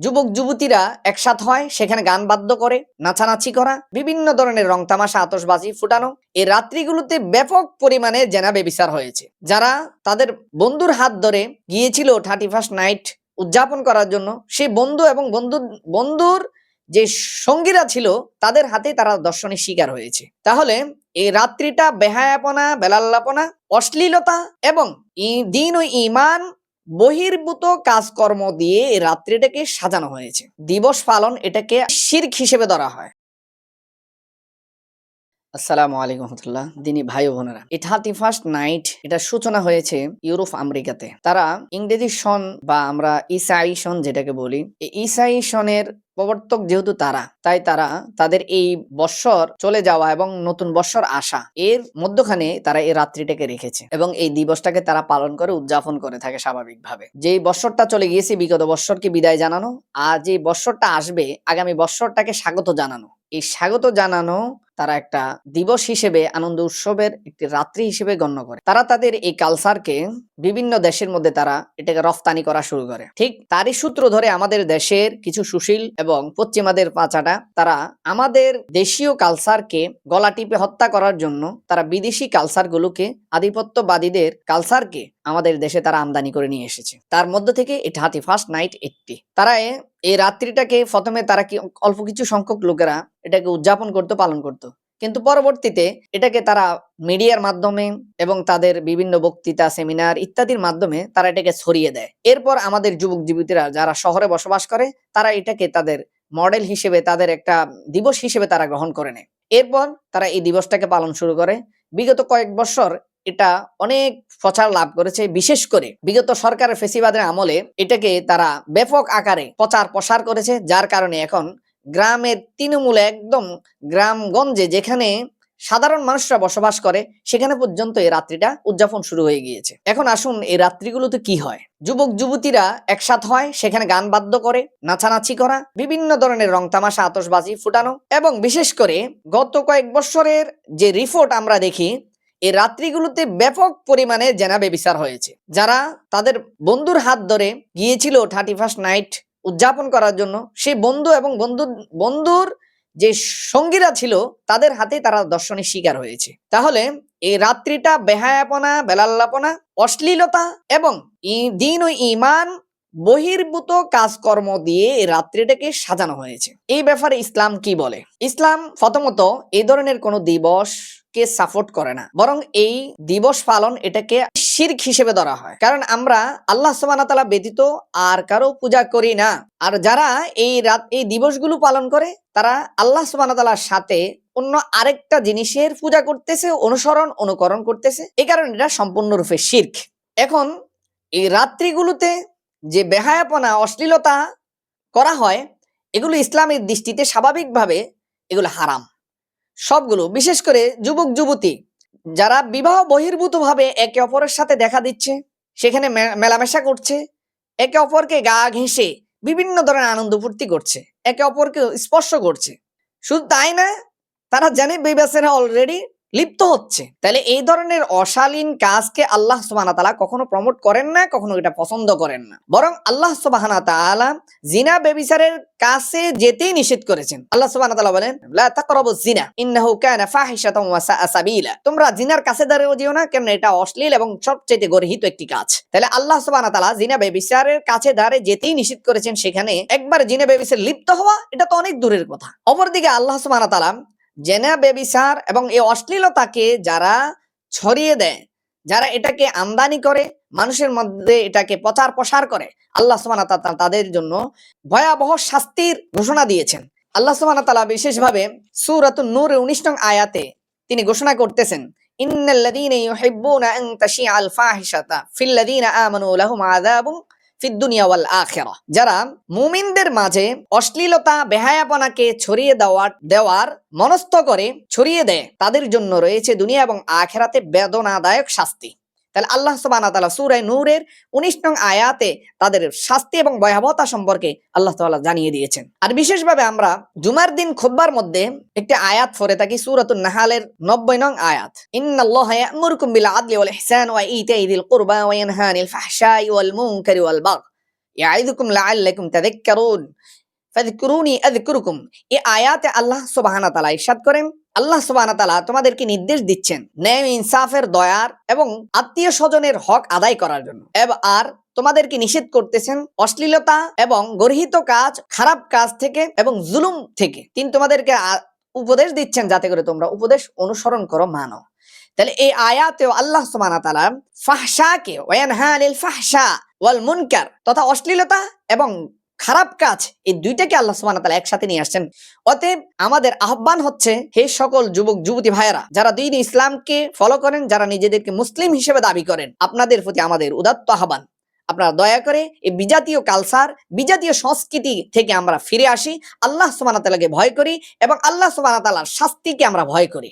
যুবক যুবতীরা একসাথ হয়, সেখানে গান বাদ্য করে, নাচানাচি করা, বিভিন্ন ধরনের রং তামাশা, আতশবাজি ফুটানো। এই রাত্রিগুলোতে ব্যাপক পরিমাণে জেনা বেবিচার হয়েছে। যারা তাদের বন্ধুর হাত ধরে গিয়েছিল 31st নাইট উদযাপন করার জন্য, সেই বন্ধু এবং বন্ধুর যে সঙ্গীরা ছিল তাদের হাতে তারা দর্শনের শিকার হয়েছে। তাহলে এই রাত্রিটা বেহায়াপনা, বেলাল্লাপনা, অশ্লীলতা এবং দিন ও ইমান বহির্ভূত কাজকর্ম দিয়ে এই রাত্রিটাকে সাজানো হয়েছে। দিবস পালন এটাকে শিরক হিসেবে ধরা হয়। আসসালামু আলাইকুম রহমতুল্লাহ। দিনী ভাই ও বোনেরা, এই 31st নাইট এটার সূচনা হয়েছে ইউরোপ আমেরিকাতে। তারা ইংরেজি সন বা আমরা ঈসাই সন যেটাকে বলি, এই ঈসাই সনের প্রবর্তক যেহেতু তারা, তাই তারা তাদের এই বৎসর চলে যাওয়া এবং নতুন বৎসর আসা এর মধ্যখানে তারা এই রাত্রিটাকে রেখেছে এবং এই দিবসটাকে তারা পালন করে উদযাপন করে থাকে স্বাভাবিকভাবে। যেই বৎসরটা চলে গিয়েছে বিগত বৎসরকে বিদায় জানানো, আর যে বৎসরটা আসবে আগামী বৎসরটাকে স্বাগত জানানো। এই স্বাগত জানানো তারা একটা দিবস হিসেবে, আনন্দ উৎসবের একটি রাত্রি হিসেবে গণ্য করে। তারা তাদের এই কালচারকে বিভিন্ন দেশের মধ্যে তারা এটাকে রফতানি করা শুরু করে। ঠিক তারই সূত্র ধরে আমাদের দেশের কিছু সুশীল এবং পশ্চিমাদের পাচাটা তারা আমাদের দেশীয় কালচারকে গলা টিপে হত্যা করার জন্য তারা বিদেশি কালচারগুলোকে, আধিপত্যবাদীদের কালচারকে আমাদের দেশে তারা আমদানি করে নিয়ে এসেছে। তার মধ্যে থেকে এই 31st নাইট একটি। তারা এই রাত্রিটাকে প্রথমে তারা অল্প কিছু সংখ্যক লোকেরা এটাকে উদযাপন করতে, পালন করত, কিন্তু পরবর্তীতে এটাকে তারা মিডিয়ার মাধ্যমে এবং তাদের বিভিন্ন বক্তৃতা, সেমিনার ইত্যাদির মাধ্যমে তারা এটাকে ছড়িয়ে দেয়। এরপর আমাদের যুবক যুবতীরা যারা শহরে বসবাস করে তারা এটাকে তাদের মডেল হিসেবে, তাদের একটা দিবস হিসেবে তারা গ্রহণ করে নেয়। এরপর তারা এই দিবসটাকে পালন শুরু করে। বিগত কয়েক বছর এটা অনেক প্রচার লাভ করেছে। বিশেষ করে বিগত সরকারের ফেসিবাদের আমলে এটাকে তারা ব্যাপক আকারে প্রচার প্রসার করেছে, যার কারণে এখন গ্রামের তৃণমূলে, একদম গ্রামগঞ্জে যেখানে সাধারণ মানুষরা বসবাস করে সেখানে পর্যন্ত এই রাত্রিটা উদযাপন শুরু হয়ে গিয়েছে। এখন আসুন এই রাত্রিগুলোতে কি হয়। যুবক যুবতীরা একসাথ হয়, সেখানে গান বাদ্য করে, নাচানাচি করা, বিভিন্ন ধরনের রং তামাশা, আতশবাজি ফুটানো এবং বিশেষ করে গত কয়েক বছরের যে রিপোর্ট আমরা দেখি, এই রাত্রিগুলোতে ব্যাপক পরিমাণে জেনা বেবিচার হয়েছে। যারা তাদের বন্ধুর হাত ধরে গিয়েছিল 31st নাইট উদযাপন করার জন্য, সেই বন্ধু এবং বন্ধুর যে সঙ্গীরা ছিল তাদের হাতে তারা দর্শনের শিকার হয়েছে। তাহলে এই রাত্রিটা বেহায়াপনা, বেলাল্লাপনা, অশ্লীলতা এবং দিন ও ইমান বহির্ভূত কাজকর্ম দিয়ে এই রাত্রিটাকে সাজানো হয়েছে। এই ব্যাপারে ইসলাম কি বলে? ইসলাম প্রথমত এই ধরনের কোন দিবস কে সাপোর্ট করে না, বরং এই দিবস পালন এটাকে শিরক হিসেবে ধরা হয়। কারণ আমরা আল্লাহ সুবহানাহু ওয়া তাআলা ব্যতীত আর কারো পূজা করি না। আর যারা এই দিবসগুলো পালন করে তারা আল্লাহ সুবহানাহু ওয়া তাআলার সাথে অন্য আরেকটা জিনিসের পূজা করতেছে, অনুকরণ করতেছে। এই কারণে এটা সম্পূর্ণরূপে শিরক। এখন এই রাত্রিগুলোতে যে বেহায়াপনা, অশ্লীলতা করা হয়, এগুলো ইসলামের দৃষ্টিতে স্বাভাবিকভাবে এগুলো হারাম সবগুলো। বিশেষ করে যুবক যুবতী যারা বিবাহ বহির্ভূত ভাবে একে অপরের সাথে দেখা দিচ্ছে, সেখানে মেলামেশা করছে, একে অপরকে গা ঘেঁষে বিভিন্ন ধরনের আনন্দ ফুর্তি করছে, একে অপরকে স্পর্শ করছে। শুধু তাই না, তারা জানে বেবাসেরা অলরেডি লিপ্ত হচ্ছে। তাহলে এই ধরনের অশালীন কাজকে আল্লাহ সুবহানাহু ওয়া তাআলা কখনো প্রমোট করেন না, কখনো এটা পছন্দ করেন না। বরং আল্লাহ সুবহানাহু ওয়া তাআলা জিনা ব্যভিচারের কাছে যেতেই নিষেধ করেছেন। আল্লাহ সুবহানাহু ওয়া তাআলা বলেন, লা তাকরাবুজ জিনা ইন্নাহু কানা ফাহিশাতান ওয়া সাআ সাবিলা। তোমরা জিনার কাছে দাঁড়িয়ে যেও না, কারণ এটা অশ্লীল এবং সবচেয়ে গর্হিত একটি কাজ। তাহলে আল্লাহ সুবহানাহু ওয়া তাআলা জিনা ব্যভিচারের কাছে দাঁড়িয়ে যেতেই নিষেধ করেছেন, সেখানে একবার জিনা ব্যভিচারে লিপ্ত হওয়া এটা তো অনেক দূরের কথা। অপরদিকে আল্লাহ সুবহানাহু ওয়া তাআলা জেনা ব্যভিচার এবং এই অশ্লীলতাকে যারা ছড়িয়ে দেয়, যারা এটাকে আমদানি করে, মানুষের মধ্যে এটাকে প্রচার প্রসার করে, আল্লাহ সুবহানাহু ওয়া তাআলা তাদের জন্য ভয়াবহ শাস্তির ঘোষণা দিয়েছেন। আল্লাহ সুবহানাহু ওয়া তাআলা বিশেষভাবে সূরাতুন নূরের 19 নং আয়াতে তিনি ঘোষণা করতেছেন, ইন্নাল্লাযীনা ইউহিব্বুনা আন তাশিআল ফাহিশাতা ফিল্লাযীনা আমানু লাহুম আযাবুন ফিদ দুনিয়া ওয়াল আখিরাহ। যারা মুমিনদের মাঝে অশ্লীলতা, বেহায়াপনাকে ছড়িয়ে দেওয়ার মনস্থ করে ছড়িয়ে দেয়, তাদের জন্য রয়েছে দুনিয়া এবং আখিরাতে বেদনাদায়ক শাস্তি। তাহলে আল্লাহ সুবহানাহু ওয়া তাআলা সূরা নূরের 19 নং আয়াতে তাদের শাস্তি এবং ভয়াবহতা সম্পর্কে আল্লাহ তাআলা জানিয়ে দিয়েছেন। আর বিশেষভাবে আমরা জুমার দিন খুতবার মধ্যে একটি আয়াত পড়ে থাকি, সূরাতুন নাহালের 90 নং আয়াত, ইন্নাল্লাহা ইয়া'মুরুকুম বিল আদলি ওয়াল ইহসান ওয়া ইতাই যিল কুরবা ওয়া ইয়ানহা আনিল ফাহশাই ওয়াল মুনকারি ওয়াল বাগয় ইয়াইদুকুম লাআল্লাকুম তাযাক্কারুন ফাযকুরুনি আযকুরুকুম। এই আয়াতে আল্লাহ সুবহানাহু ওয়া তাআলা ইরশাদ করেন, আল্লাহ সুবহানাহু ওয়া তাআলা তোমাদেরকে নির্দেশ দিচ্ছেন ন্যায় ইনসাফের, দয়ার এবং আত্মীয় স্বজনের হক আদায় করার জন্য। আর তোমাদেরকে নিষেধ করতেছেন অশ্লীলতা এবং গর্হিত কাজ, খারাপ কাজ থেকে এবং জুলুম থেকে। তিনি তোমাদেরকে উপদেশ দিচ্ছেন যাতে করে তোমরা উপদেশ অনুসরণ করো, মানো। তাহলে এই আয়াতেও আল্লাহ সুবহানাহু ওয়া তাআলা ফাহশাকে ওয়ানহা আনিল ফাহশা ওয়াল মুনকার তথা অশ্লীলতা এবং খারাপ কাজ, এই দুইটাকে আল্লাহ সুবহানাহু ওয়া তাআলা একসাথে নিয়ে আসছেন। অতএব আমাদের আহ্বান হচ্ছে, হে সকল যুবক যুবতী ভাইয়েরা যারা দ্বীন ইসলামকে ফলো করেন, যারা নিজেদেরকে মুসলিম হিসেবে দাবি করেন, আপনাদের প্রতি আমাদের উদাত্ত আহ্বান, আপনারা দয়া করে এই বিজাতীয় কালচার, বিজাতীয় সংস্কৃতি থেকে আমরা ফিরে আসি, আল্লাহ সুবহানাহু ওয়া তাআলাকে ভয় করি এবং আল্লাহ সুবহানাহু ওয়া তাআলার শাস্তিকে আমরা ভয় করি।